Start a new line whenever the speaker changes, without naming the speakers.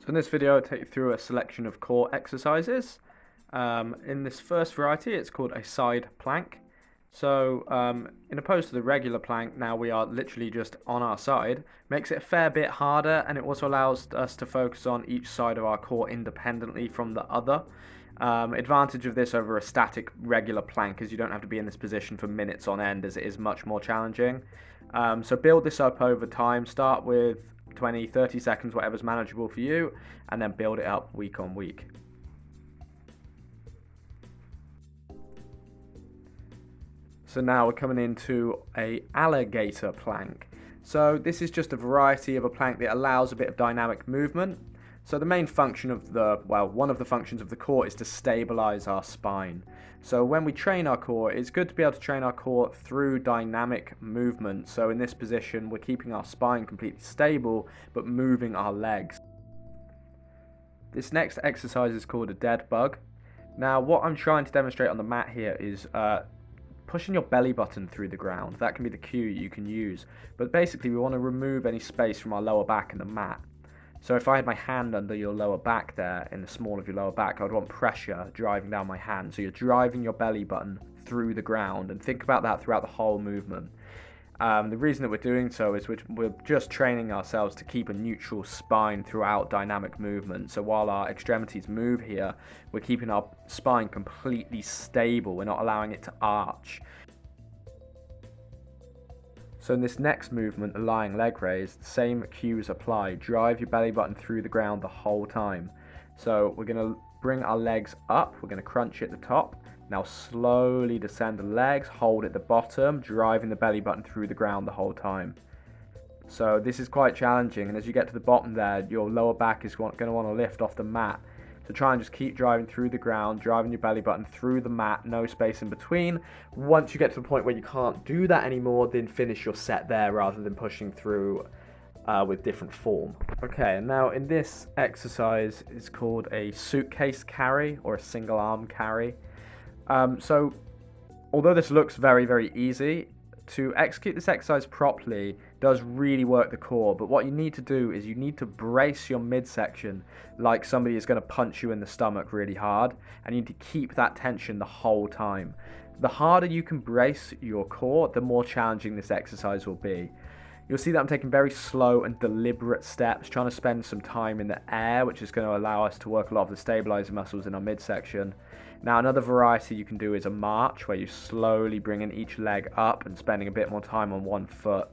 So in this video, I'll take you through a selection of core exercises. In this first variety, it's called a side plank. So in opposed to the regular plank, now we are literally just on our side. Makes it a fair bit harder, and it also allows us to focus on each side of our core independently from the other. Advantage of this over a static regular plank is you don't have to be in this position for minutes on end, as it is much more challenging. So build this up over time. Start with 20, 30 seconds, whatever's manageable for you, and then build it up week on week. So now we're coming into a alligator plank. So this is just a variety of a plank that allows a bit of dynamic movement. So the main function of one of the functions of the core is to stabilize our spine. So when we train our core, it's good to be able to train our core through dynamic movement. So in this position, we're keeping our spine completely stable, but moving our legs. This next exercise is called a dead bug. Now, what I'm trying to demonstrate on the mat here is pushing your belly button through the ground. That can be the cue you can use. But basically, we want to remove any space from our lower back in the mat. So if I had my hand under your lower back there, in the small of your lower back, I would want pressure driving down my hand. So you're driving your belly button through the ground, and think about that throughout the whole movement. The reason that we're doing so is we're just training ourselves to keep a neutral spine throughout dynamic movement. So while our extremities move here, we're keeping our spine completely stable. We're not allowing it to arch. So in this next movement, the lying leg raise, the same cues apply. Drive your belly button through the ground the whole time. So we're going to bring our legs up, we're going to crunch at the top. Now slowly descend the legs, hold at the bottom, driving the belly button through the ground the whole time. So this is quite challenging, and as you get to the bottom there, your lower back is going to want to lift off the mat. So try and just keep driving through the ground, driving your belly button through the mat, no space in between. Once you get to the point where you can't do that anymore, then finish your set there rather than pushing through with different form. Okay, and now in this exercise, it's called a suitcase carry or a single arm carry. So although this looks very, very easy, to execute this exercise properly does really work the core, but what you need to do is you need to brace your midsection like somebody is going to punch you in the stomach really hard, and you need to keep that tension the whole time. The harder you can brace your core, the more challenging this exercise will be. You'll see that I'm taking very slow and deliberate steps, trying to spend some time in the air, which is going to allow us to work a lot of the stabilizer muscles in our midsection. Now, another variety you can do is a march, where you're slowly bringing each leg up and spending a bit more time on one foot.